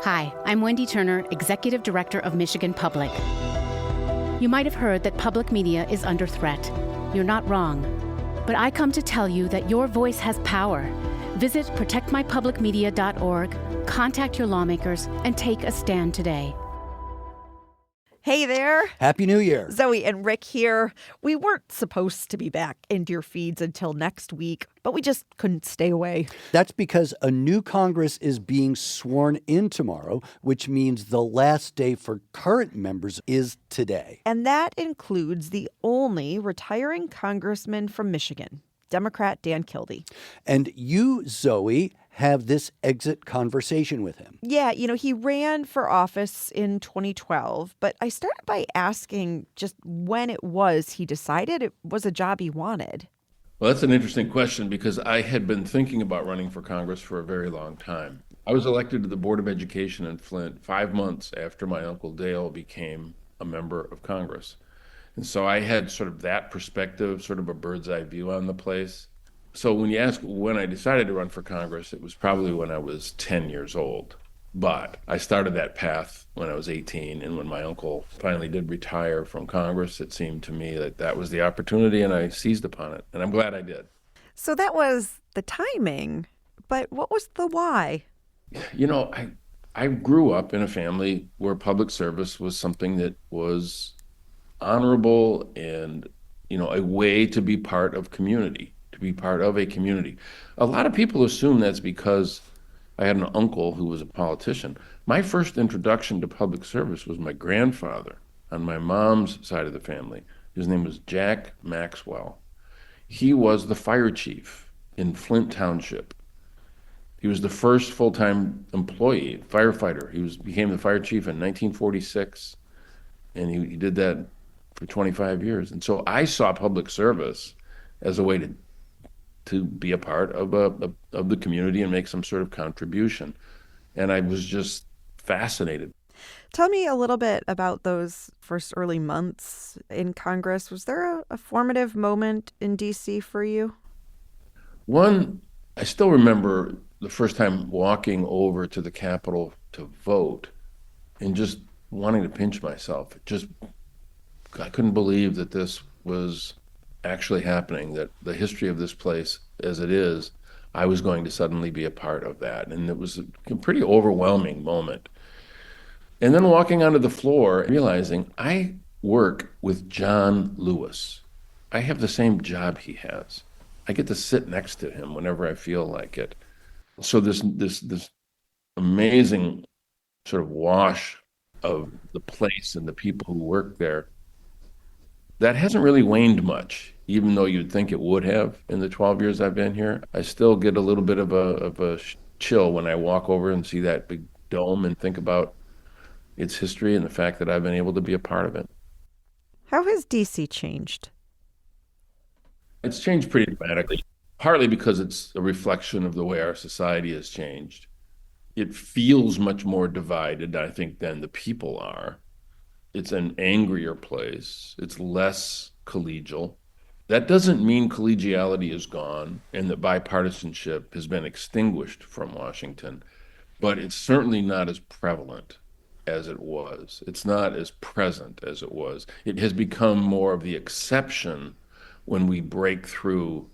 Hi, I'm Wendy Turner, Executive Director of Michigan Public. You might have heard that public media is under threat. You're not wrong. But I come to tell you that your voice has power. Visit protectmypublicmedia.org, contact your lawmakers, and take a stand today. Hey there. Happy New Year. Zoe and Rick here. We weren't supposed to be back into your feeds until next week, but we just couldn't stay away. That's because a new Congress is being sworn in tomorrow, which means the last day for current members is today. And that includes the only retiring congressman from Michigan, Democrat Dan Kildee. And you, Zoe, have this exit conversation with him. Yeah, he ran for office in 2012, but I started by asking just when it was he decided it was a job he wanted. Well, that's an interesting question because I had been thinking about running for Congress for a very long time. I was elected to the Board of Education in Flint 5 months after my Uncle Dale became a member of Congress. And so I had sort of that perspective, sort of a bird's eye view on the place. So when you ask when I decided to run for Congress, it was probably when I was 10 years old. But I started that path when I was 18. And when my uncle finally did retire from Congress, it seemed to me that that was the opportunity and I seized upon it. And I'm glad I did. So that was the timing. But what was the why? I grew up in a family where public service was something that was honorable and, a way to be part of community. To be part of a community. A lot of people assume that's because I had an uncle who was a politician. My first introduction to public service was my grandfather on my mom's side of the family. His name was Jack Maxwell. He was the fire chief in Flint Township. He was the first full-time employee, firefighter. He became the fire chief in 1946, and he did that for 25 years. And so I saw public service as a way to be a part of the community and make some sort of contribution. And I was just fascinated. Tell me a little bit about those first early months in Congress. Was there a formative moment in D.C. for you? One, I still remember the first time walking over to the Capitol to vote and just wanting to pinch myself. I couldn't believe that this was actually happening, that the history of this place as it is, I was going to suddenly be a part of that. And it was a pretty overwhelming moment. And then walking onto the floor, realizing I work with John Lewis. I have the same job he has. I get to sit next to him whenever I feel like it. So this amazing sort of wash of the place and the people who work there, that hasn't really waned much. Even though you'd think it would have in the 12 years I've been here, I still get a little bit of a chill when I walk over and see that big dome and think about its history and the fact that I've been able to be a part of it. How has D.C. changed? It's changed pretty dramatically, partly because it's a reflection of the way our society has changed. It feels much more divided, I think, than the people are. It's an angrier place. It's less collegial. That doesn't mean collegiality is gone and that bipartisanship has been extinguished from Washington, but it's certainly not as prevalent as it was. It's not as present as it was. It has become more of the exception when we break through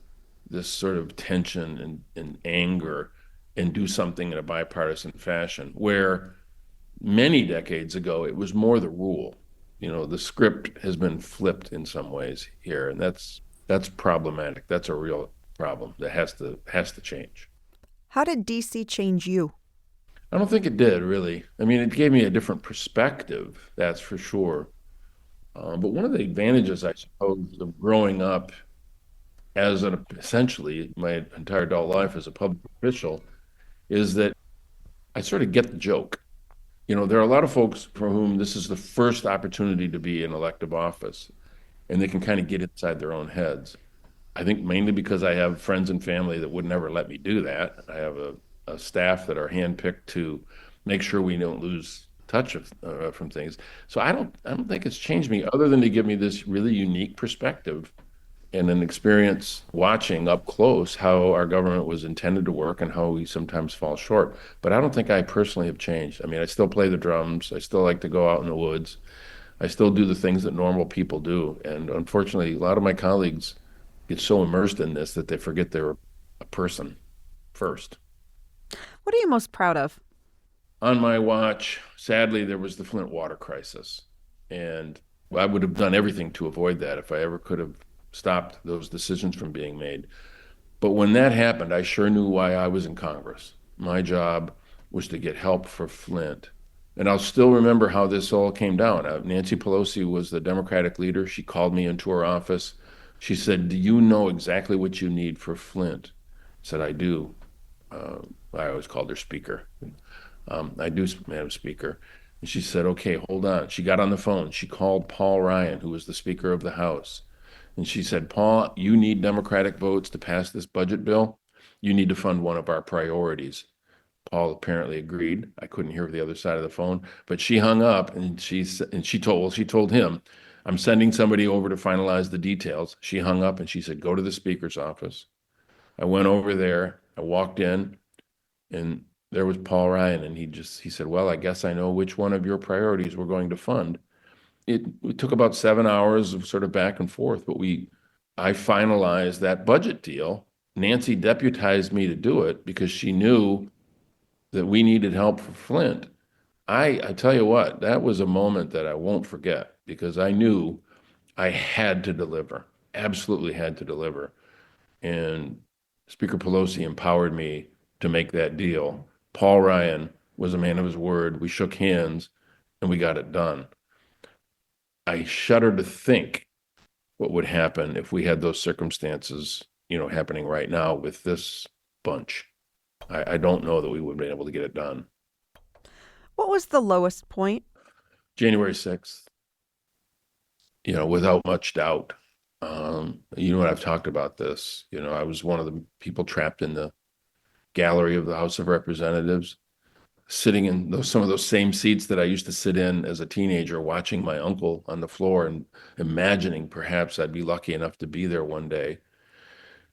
this sort of tension and anger and do something in a bipartisan fashion, where many decades ago it was more the rule. The script has been flipped in some ways here, and that's problematic. That's a real problem that has to change. How did D.C. change you? I don't think it did, really. I mean, it gave me a different perspective, that's for sure. But one of the advantages, I suppose, of growing up as essentially my entire adult life as a public official is that I sort of get the joke. There are a lot of folks for whom this is the first opportunity to be in elective office, and they can kind of get inside their own heads. I think mainly because I have friends and family that would never let me do that. I have a staff that are handpicked to make sure we don't lose touch from things. So I don't think it's changed me other than to give me this really unique perspective and an experience watching up close how our government was intended to work and how we sometimes fall short. But I don't think I personally have changed. I mean, I still play the drums. I still like to go out in the woods. I still do the things that normal people do. And unfortunately, a lot of my colleagues get so immersed in this that they forget they're a person first. What are you most proud of? On my watch, sadly, there was the Flint water crisis. And I would have done everything to avoid that if I ever could have stopped those decisions from being made. But when that happened, I sure knew why I was in Congress. My job was to get help for Flint. And I'll still remember how this all came down. Nancy Pelosi was the Democratic leader. She called me into her office. She said, "Do you know exactly what you need for Flint?" I said, "I do." I always called her Speaker. "I do, Madam Speaker." And she said, "Okay, hold on." She got on the phone. She called Paul Ryan, who was the Speaker of the House. And she said, "Paul, you need Democratic votes to pass this budget bill. You need to fund one of our priorities." Paul apparently agreed. I couldn't hear the other side of the phone, but she hung up and she told him, "I'm sending somebody over to finalize the details." She hung up and she said, "Go to the Speaker's office." I went over there. I walked in and there was Paul Ryan, and he said, "Well, I guess I know which one of your priorities we're going to fund." It took about 7 hours of sort of back and forth, but I finalized that budget deal. Nancy deputized me to do it because she knew that we needed help for Flint. I tell you what, that was a moment that I won't forget because I knew I had to deliver, absolutely had to deliver. And Speaker Pelosi empowered me to make that deal. Paul Ryan was a man of his word. We shook hands and we got it done. I shudder to think what would happen if we had those circumstances, happening right now with this bunch. I don't know that we would have been able to get it done. What was the lowest point? January 6th, without much doubt. What I've talked about this. I was one of the people trapped in the gallery of the House of Representatives, sitting in some of those same seats that I used to sit in as a teenager, watching my uncle on the floor and imagining perhaps I'd be lucky enough to be there one day,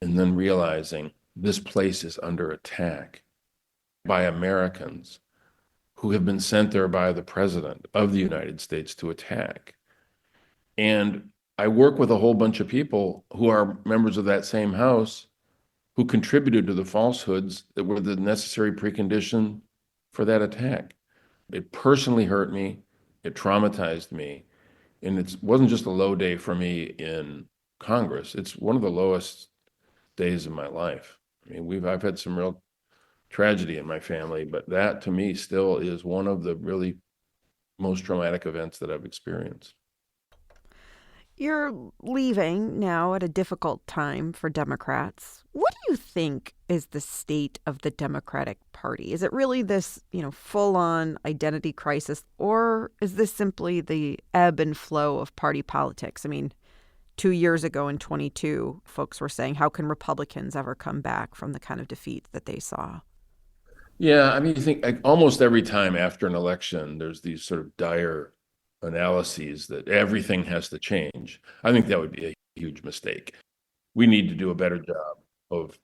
and then realizing this place is under attack by Americans who have been sent there by the President of the United States to attack. And I work with a whole bunch of people who are members of that same House who contributed to the falsehoods that were the necessary precondition for that attack. It personally hurt me. It traumatized me. And it wasn't just a low day for me in Congress. It's one of the lowest days of my life. I mean, I've had some real tragedy in my family, but that to me still is one of the really most traumatic events that I've experienced. You're leaving now at a difficult time for Democrats. What do you think is the state of the Democratic Party? Is it really this, full-on identity crisis, or is this simply the ebb and flow of party politics? I mean, 2 years ago in 22, folks were saying, how can Republicans ever come back from the kind of defeat that they saw? Yeah, I mean, you think almost every time after an election, there's these sort of dire analyses that everything has to change. I think that would be a huge mistake. We need to do a better job of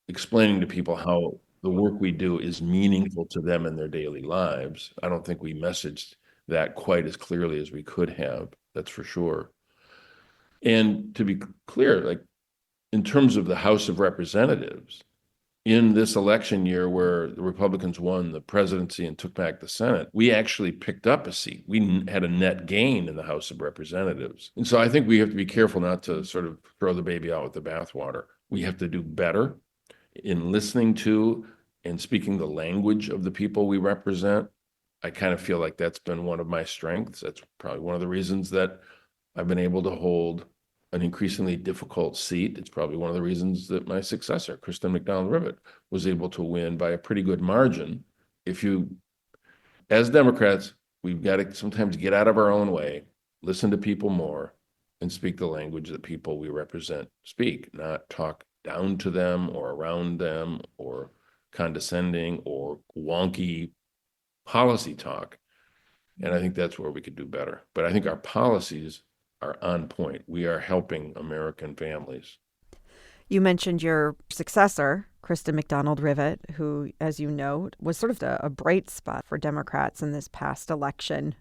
explaining to people how the work we do is meaningful to them in their daily lives. I don't think we messaged that quite as clearly as we could have, that's for sure. And to be clear, like in terms of the House of Representatives, in this election year where the Republicans won the presidency and took back the Senate, we actually picked up a seat. We had a net gain in the House of Representatives. And so I think we have to be careful not to sort of throw the baby out with the bathwater. We have to do better in listening to and speaking the language of the people we represent. I kind of feel like that's been one of my strengths. That's probably one of the reasons that I've been able to hold an increasingly difficult seat. It's probably one of the reasons that my successor, Kristen McDonald-Rivet, was able to win by a pretty good margin. As Democrats, we've got to sometimes get out of our own way, listen to people more, and speak the language that people we represent speak, not talk down to them or around them or condescending or wonky policy talk. And I think that's where we could do better. But I think our policies are on point. We are helping American families. You mentioned your successor, Kristen McDonald-Rivet, who, as you know, was sort of a bright spot for Democrats in this past election.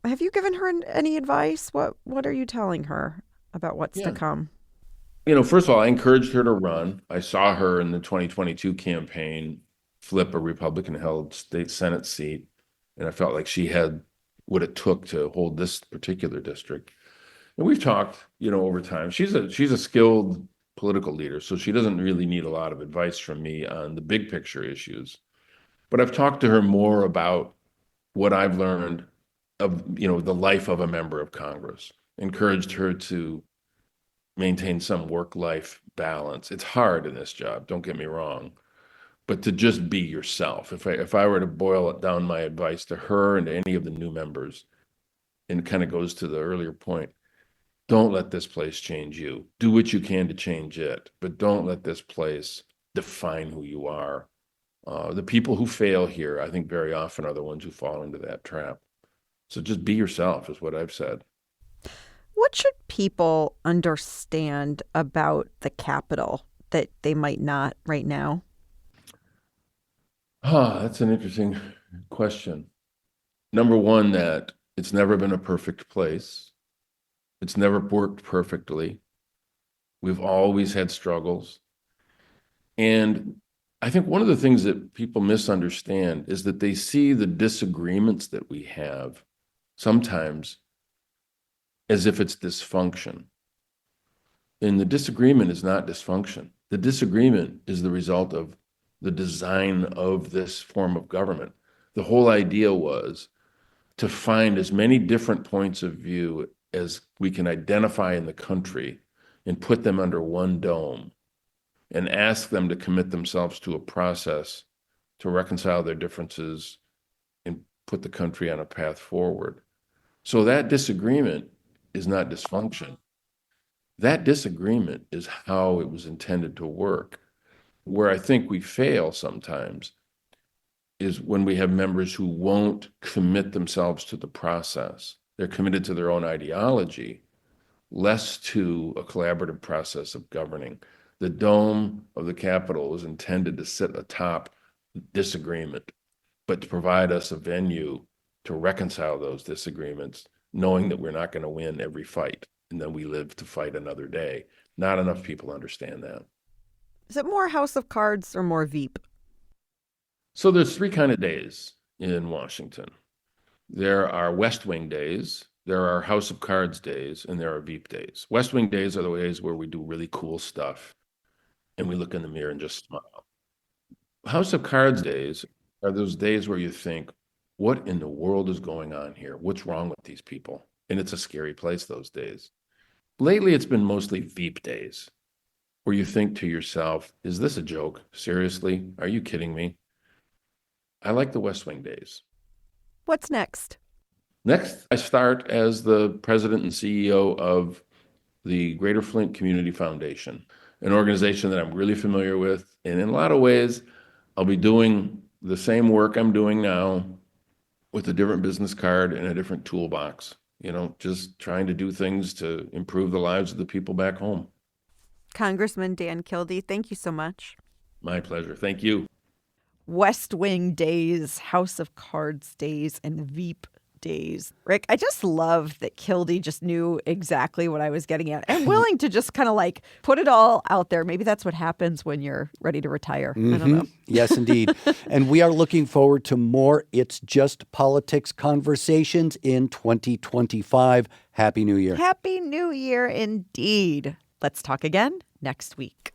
Have you given her any advice? What are you telling her about what's to come? First of all, I encouraged her to run. I saw her in the 2022 campaign flip a Republican-held state Senate seat, and I felt like she had what it took to hold this particular district. And we've talked, over time. She's a skilled political leader, so she doesn't really need a lot of advice from me on the big picture issues. But I've talked to her more about what I've learned of, the life of a member of Congress, encouraged her to maintain some work-life balance. It's hard in this job, don't get me wrong, but to just be yourself. If I were to boil it down, my advice to her and to any of the new members, and it kind of goes to the earlier point, don't let this place change you. Do what you can to change it, but don't let this place define who you are. The people who fail here, I think very often are the ones who fall into that trap. So just be yourself is what I've said. What should people understand about the Capitol that they might not right now? That's an interesting question. Number one, that it's never been a perfect place. It's never worked perfectly. We've always had struggles. And I think one of the things that people misunderstand is that they see the disagreements that we have sometimes as if it's dysfunction. And the disagreement is not dysfunction. The disagreement is the result of the design of this form of government. The whole idea was to find as many different points of view as we can identify in the country and put them under one dome and ask them to commit themselves to a process to reconcile their differences and put the country on a path forward. So that disagreement is not dysfunction. That disagreement is how it was intended to work. Where I think we fail sometimes is when we have members who won't commit themselves to the process. They're committed to their own ideology, less to a collaborative process of governing. The dome of the Capitol was intended to sit atop disagreement, but to provide us a venue to reconcile those disagreements, knowing that we're not going to win every fight, and then we live to fight another day. Not enough people understand that. Is it more House of Cards or more Veep? So there's three kind of days in Washington. There are West Wing days, there are House of Cards days, and there are Veep days. West Wing days are the days where we do really cool stuff, and we look in the mirror and just smile. House of Cards days are those days where you think, what in the world is going on here? What's wrong with these people? And it's a scary place those days. Lately, it's been mostly Veep days, where you think to yourself, is this a joke? Seriously? Are you kidding me? I like the West Wing days. What's next? Next, I start as the president and CEO of the Greater Flint Community Foundation, an organization that I'm really familiar with. And in a lot of ways, I'll be doing the same work I'm doing now with a different business card and a different toolbox, just trying to do things to improve the lives of the people back home. Congressman Dan Kildee, thank you so much. My pleasure. Thank you. West Wing days, House of Cards days, and Veep days. Rick, I just love that Kildee just knew exactly what I was getting at and willing to just kind of put it all out there. Maybe that's what happens when you're ready to retire. I don't know. Yes, indeed. And we are looking forward to more It's Just Politics conversations in 2025. Happy New Year. Happy New Year indeed. Let's talk again next week.